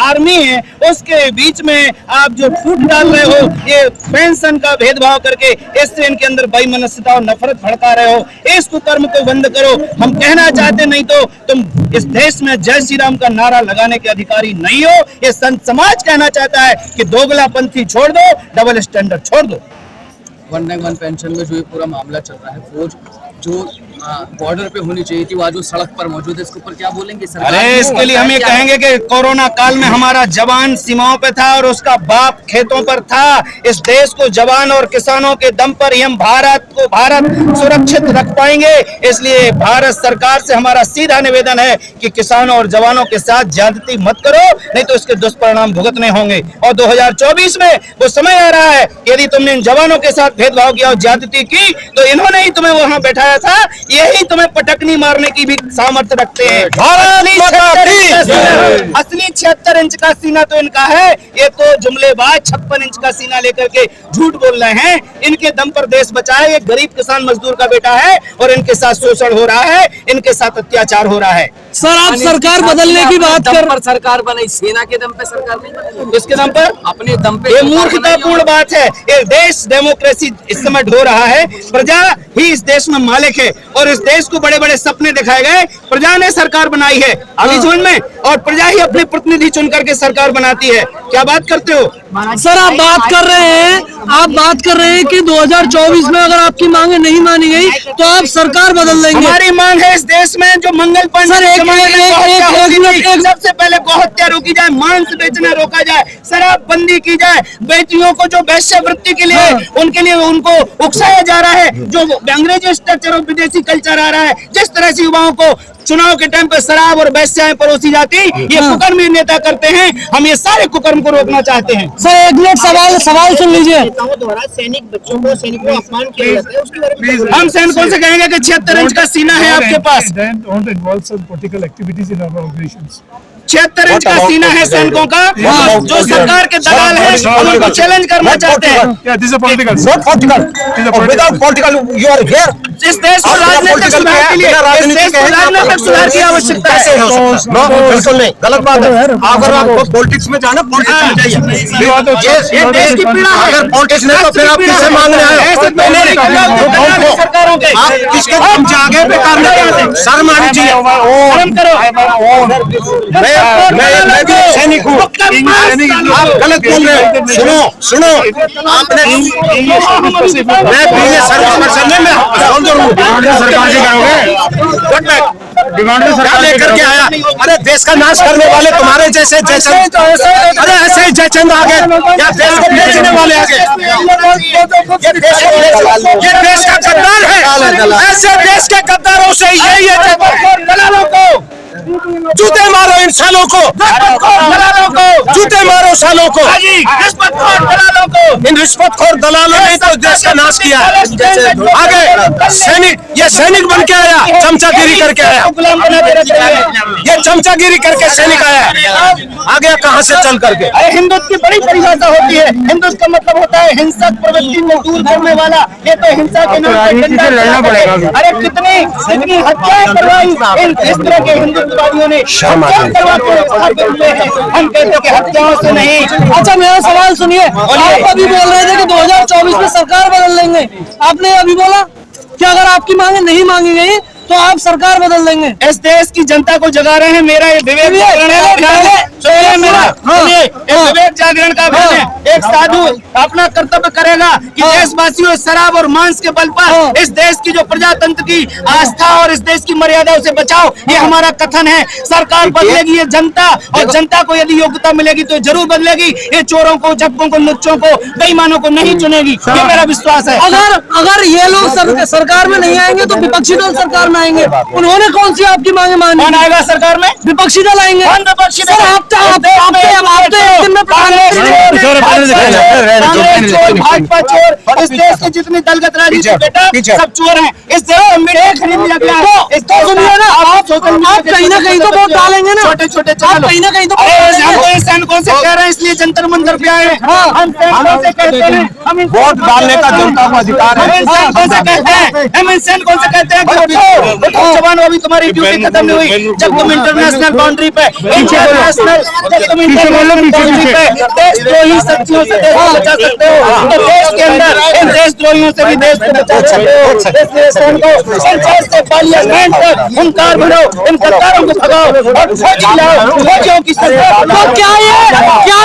Army है उसके बीच में आप जो फूट डाल रहे हो, ये पेंशन का भेदभाव करके इससे इनके अंदर बेईमानसियत और नफरत भड़का रहे हो। इस कुकर्म को बंद करो। हम कहना चाहते नहीं तो तुम इस देश में जय श्री राम का नारा लगाने के अधिकारी नहीं हो। ये संत समाज कहना चाहता है कि दोगलापंथी छोड़ दो, डबल स्टैंडर्ड छोड़ दो। 191 पेंशन में जो ये पूरा मामला चल रहा है, वो जो बॉर्डर पे होनी चाहिए थी, वो आज वो सड़क पर मौजूद है, इसके ऊपर क्या बोलेंगे सरकार? अरे इसके लिए हम ये कहेंगे कि कोरोना काल में हमारा जवान सीमाओं पे था और उसका बाप खेतों पर था। इस देश को जवान और किसानों के दम पर ही हम भारत सुरक्षित रख पाएंगे। इसलिए भारत सरकार से हमारा सीधा निवेदन है कि किसानों और जवानों के साथ ज्यादती मत करो, नहीं तो इसके दुष्परिणाम भुगतने होंगे। और 2024 में वो समय आ रहा है, यदि तुमने इन जवानों के साथ भेदभाव किया और ज्यादती की तो इन्होंने ही तुम्हें वहां बैठाया था, यही तुम्हें पटकनी मारने की भी सामर्थ्य रखते हैं। असली 76 इंच का सीना तो इनका है, ये तो जुमलेबाज 56 इंच का सीना लेकर के झूठ बोल रहे हैं। इनके दम पर देश बचा है। ये गरीब किसान मजदूर का बेटा है और इनके साथ शोषण हो रहा है, इनके साथ अत्याचार हो रहा है। सर आप सरकार बदलने की बात कर, पर सरकार बनाई, सेना के दम पे सरकार नहीं बनी, इसके दम पर अपने दम पे। ये मूर्खतापूर्ण बात है। ये देश डेमोक्रेसी इस समय ढो रहा है, प्रजा ही इस देश में मालिक है और इस देश को बड़े बड़े सपने दिखाए गए। प्रजा ने सरकार बनाई है अभी जून में, और प्रजा ही अपने प्रतिनिधि चुन करके सरकार बनाती है। क्या बात करते हो सर? आप बात कर रहे हैं कि 2024 में अगर आपकी मांगे नहीं मानी गई तो आप सरकार बदल देंगे। हमारी मांग है इस देश में जो मंगल पांडे सबसे पहले गौहत्या रोकी जाए, मांस बेचना रोका जाए, शराबबंदी की जाए, बेटियों को जो वैश्यवृत्ति के लिए उनके लिए उनको उकसाया जा रहा है, जो अंग्रेजी स्ट्रक्चर और विदेशी कल्चर आ रहा है, जिस तरह से युवाओं को चुनाव के टाइम पे शराब और वैश्याएं परोसी जाती, ये कुकर्म नेता करते हैं। हम ये सारे कुकर्म को रोकना चाहते हैं। सर एक मिनट सवाल सुन लीजिए। सैनिक बच्चों को सैनिकों अपमान किया जाता है, उसके बारे में हम सैनिकों से कहेंगे कि 76 इंच का सीना है आपके पास। 76 इंच का सीना है सैनिकों का, जो सरकार के दलाल है उनको चैलेंज करना चाहते हैं। इस देश को राजनीतिक सुधार के लिए राजनीतिक सुधार की आवश्यकता है। बिल्कुल नहीं, गलत बात है। अगर आपको पॉलिटिक्स में जाना, पॉलिटिक्स में जाइए। ये देश की पीड़ा है। अगर पॉलिटिक्स नहीं तो फिर आप किससे मांगने आए? सरकारों के आप किसके हम जागे पे करने के आते? शर्म आनी चाहिए। शर्म करो। मैं भी सैनिक हूँ, आप गलत बोल रहे हो। सुनो आपने, मैं पीने सर्विस पर्सन नहीं, मैं सरकार से करोगे डिमांड सरकार लेकर के आया। अरे देश का नाश करने वाले तुम्हारे जैसे जयचंद, अरे ऐसे ही जयचंद आ गए, या देश को बेचने वाले आ गए। ये देश का गद्दार है। ऐसे देश के गद्दारों से यही है, दलालों को जूते मारो, इन सालों को जूते मारो, सालों को, इन रिश्वतखोर दलालों ने तो देश का नाश किया। आगे सैनिक, ये सैनिक बन के आया, चमचागिरी करके आया, ये चमचागिरी करके सैनिक आया। आगे कहाँ से चल करके? हिंदुत्व की बड़ी परिभाषा होती है। हिंदुत्व का मतलब होता है हिंसक प्रवृत्ति को दूर करने वाला। ये तो हिंसा के नाम पे लड़ना पड़ेगा। अरे कितनी हत्याएं करवाई इस तरह के हिंदुत्ववादियों ने। हम कहते हैं कि हत्याओं से नहीं। अच्छा मेरा सवाल सुनिए, आप अभी बोल रहे थे कि 2024 में सरकार बदल देंगे। आपने अभी बोला कि अगर आपकी मांगे नहीं मांगी गई तो आप सरकार बदल देंगे। इस देश की जनता को जगा रहे हैं। मेरा ये विवेक जागरण का अभियान है। एक साधु अपना कर्तव्य करेगा कि देशवासियों शराब और मांस के बल पर इस देश की जो प्रजातंत्र की आस्था और इस देश की मर्यादाओं से बचाओ, ये हमारा कथन है। सरकार बदलेगी ये जनता, और जनता को यदि योग्यता मिलेगी तो जरूर बदलेगी। ये चोरों को, झपकों को, लुच्चों को, बेईमानों को नहीं चुनेगी, ये मेरा विश्वास है। अगर ये लोग सरकार में नहीं आएंगे तो विपक्षी दल सरकार में आएंगे। उन्होंने कौन सी आपकी मांगे मानी? कौन आएगा सरकार में? विपक्षी दल आएंगे। विपक्षी दल? भाजपा चोर, इस देश के जितनी दलगत राजनीति बेटा सब चोर हैं। इस देश में आप कहीं ना कहीं तो वोट डालेंगे ना। छोटे छोटे कहीं ना कहीं तो सैनिकों से कह रहे हैं, इसलिए जंतर मंतर पे आए हैं। हम सैनिकों से कहते हैं, हम वोट डालने का जनता को अधिकार है। सैनिकों से कहते हैं, हम सैनिकों से कहते हैं कि जवान, अभी तुम्हारी ड्यूटी खत्म नहीं हुई। जब तुम इंटरनेशनल बाउंड्री पे, इंटरनेशनल जब तुम इंटरनेशनल बाउंड्री पे देशद्रोही शक्तियों से देश को बचा सकते हो, तो देश के अंदर इन देशद्रोहियों से भी देश को बचा सकते हो। इसलिए उनको से पार्लियामेंट तक हुंकार भरो, इन गद्दारों को भगाओ और फौजी लाओ, फौजियों की सरकार। तो क्या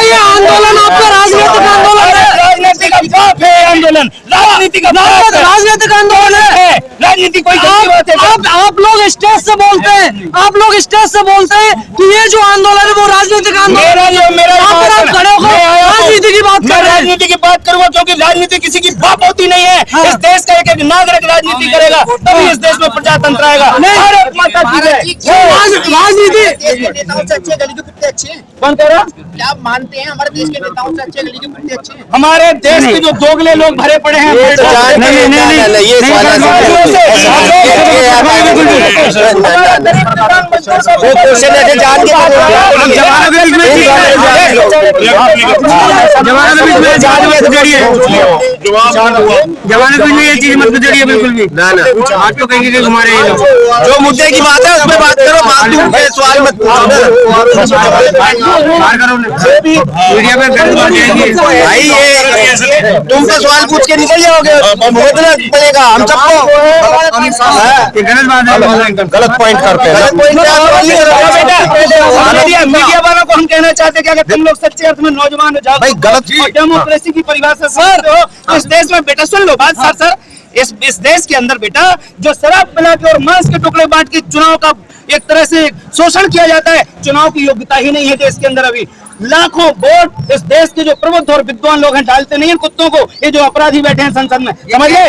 ये आंदोलन आपका राजनीतिक आंदोलन है? राजनीति का बाप है आंदोलन, राजनीति का बाप है, राजनीतिक आंदोलन है। राजनीति कोई गलती बात है? आप लोग स्टेज से बोलते हैं, आप लोग स्टेज से बोलते हैं कि ये जो आंदोलन है वो राजनीतिक आंदोलन है। आप खड़े होकर राजनीति की बात कर रहे हैं। राजनीति की बात करूंगा क्योंकि राजनीति किसी की बाप होती नहीं है। इस देश का एक एक नागरिक राजनीति करेगा तभी इस देश में प्रजातंत्र आएगा। भारत माता की जय। राजनीति देश के नेताओं से अच्छे गली के कुत्ते अच्छे हैं? कौन कह रहा? क्या आप मानते हैं हमारे देश के नेताओं से अच्छे गली के कुत्ते अच्छे हैं? हमारे देश के जो दोगले लोग भरे पड़े हैं जमानत भी नहीं, ये चीज मत गुजरिए बिल्कुल भी। आज तो कहेंगे कि हमारे जो मुद्दे की बात है उसमें बात करो, फालतू के सवाल मत करो। मीडिया पे गलत बात जाएगी भाई, ये तुम तो सवाल पूछ के निकल जाओगे, भुगतना पड़ेगा हम सबको। गलत बात है, गलत पॉइंट करते हैं। मीडिया वालों को हम कहना चाहते हैं कि अगर तुम लोग सच्चे अर्थ में नौजवान हो जाओ भाई गलत और डेमोक्रेसी की परिभाषा समझते हो तो इस देश में बेटा सुन लो बात सर इस देश के अंदर बेटा जो शराब पिला के और मांस के टुकड़े बांट के चुनाव का एक तरह से शोषण किया जाता है, चुनाव की योग्यता ही नहीं है देश के अंदर। अभी लाखों वोट इस देश के जो प्रबुद्ध और विद्वान लोग हैं डालते नहीं है कुत्तों को, ये जो अपराधी बैठे हैं संसद में, समझिए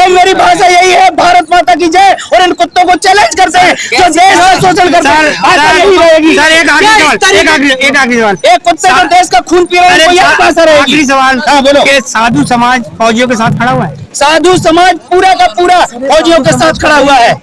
मेरी भाषा यही है, भारत माता की जय। और इन कुत्तों को चैलेंज करते हैं जो देश का शोषण करते हैं, यही रहेगी। एक आखिरी सवाल, एक कुत्ते का देश का खून पी रहे हैं, कोई यही भाषा रहेगी। आखिरी सवाल, हाँ बोलो। साधु समाज फौजियों के साथ खड़ा हुआ है? साधु समाज पूरा का पूरा फौजियों के साथ खड़ा हुआ है।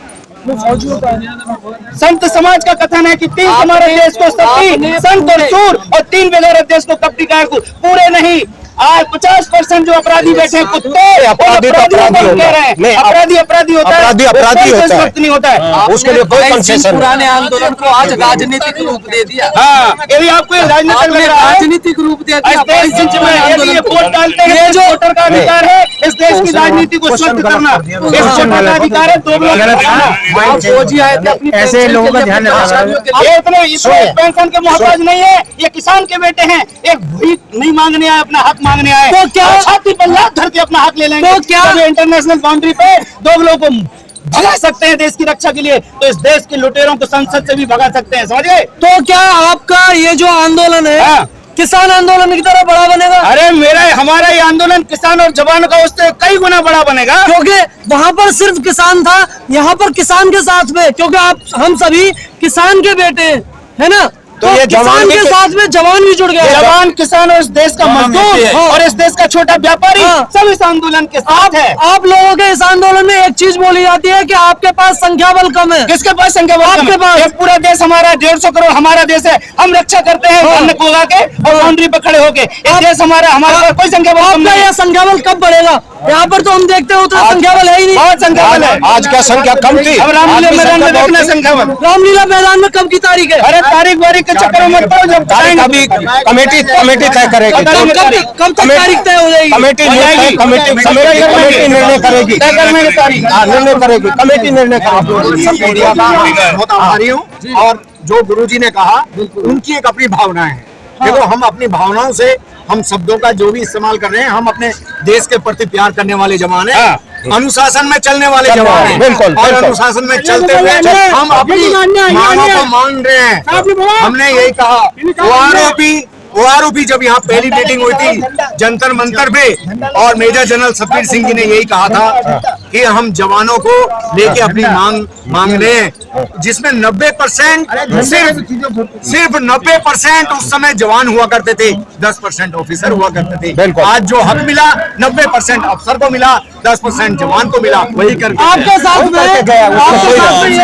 संत समाज का कथन है कि 3 हमारे देश को सती, संत और सूर, और 3 बेगैरत देश को कपटी कारकुन। पूरे नहीं, आज 50% जो अपराधी बैठे हैं कुत्ते, अपराधी कह रहे हैं, अपराधी होता है, अपराधी होता है, नहीं होता है, उसके लिए कोई कंसेशन। पुराने आंदोलन को आज राजनीतिक रूप दे दिया। हाँ, यदि आपको राजनीतिक लग रहा है, राजनीतिक रूप दे दिया। ये वोट डालते हैं, जो वोटर का अधिकार है इस देश की राजनीति को शुद्ध करना, इस वोटर का अधिकार है। 2 फौजी आए थे अपनी ऐसे लोगों का ध्यान रखना। ये इतने पेंशन के मोहताज नहीं है, ये किसान के बेटे हैं, एक भीख नहीं मांगने आए, अपना हक मांगने आए। तो क्या छाती पर लात धर के अपना हक ले लेंगे? तो क्या इंटरनेशनल बाउंड्री पे दोगलों को भगा सकते हैं देश की रक्षा के लिए, तो इस देश के लुटेरों को संसद से भी भगा सकते हैं, समझ गए? तो क्या आपका ये जो आंदोलन है हाँ। किसान आंदोलन की तरह बड़ा बनेगा? अरे हमारा ये आंदोलन किसान और जवान का उससे कई गुना बड़ा बनेगा, क्योंकि वहाँ पर सिर्फ किसान था, यहाँ पर किसान के साथ में, क्योंकि हम सभी किसान के बेटे हैं, है ना? तो ये किसान के साथ में जवान भी जुड़ गए। जवान, किसान और इस देश का मजदूर और इस देश का छोटा व्यापारी सब इस आंदोलन के साथ है। आप लोगों के इस आंदोलन में एक चीज बोली जाती है कि आपके पास संख्या बल कम है। किसके पास संख्या बल? आपके पास। ये पूरा देश हमारा 150 करोड़ हमारा देश है, हम रक्षा करते हैं अन्न को उगा के और बाउंड्री पे खड़े होके। ये देश हमारे पास कोई संख्या बल कम आपका नहीं। यह संख्या बल कब बढ़ेगा? यहाँ पर तो हम देखते हैं उतना संख्या बल है ही नहीं। बहुत संख्या बल है। आज क्या संख्या कम थी? अब रामलीला मैदान में देखना संख्या बल। रामलीला मैदान में कब की तारीख है? अरे तारीख वारीख के चक्कर में मत पड़ो, जब अभी कमेटी तय करेगी, कब तक तारीख तय हो जाएगी? कमेटी निर्णय करेगी, निर्णय करेगी, कमेटी निर्णय करेगी। सब मीडिया का बहुत आभारी हूँ। और जो गुरुजी ने कहा उनकी एक अपनी भावनाएं हैं। देखो, हम अपनी भावनाओं से, हम शब्दों का जो भी इस्तेमाल कर रहे हैं, हम अपने देश के प्रति प्यार करने वाले जवान हैं, अनुशासन में चलने वाले जवान हैं। बिल्कुल, और अनुशासन में चलते हुए हम अपनी मांगों को मान रहे हैं। हमने यही कहा, OROP जब यहाँ पहली मीटिंग हुई थी जंतर मंतर पे, और मेजर जनरल सतवीर सिंह जी ने यही कहा था कि हम जवानों को लेके अपनी मांग रहे हैं, जिसमें 90% सिर्फ 90% उस समय जवान हुआ करते थे, 10% ऑफिसर हुआ करते थे। आज जो हक मिला 90% अफसर को मिला, 10% जवान को मिला। वही करके आपके साथ में ये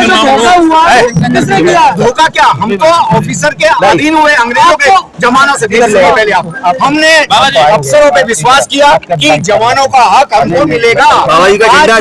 जो धोखा हुआ है, किसने किया? धोखा क्या, हम तो ऑफिसर के अधीन हुए, अंग्रेजों के जमानों से पहले हमने अफसरों पे विश्वास किया कि जवानों का हक हमको मिलेगा।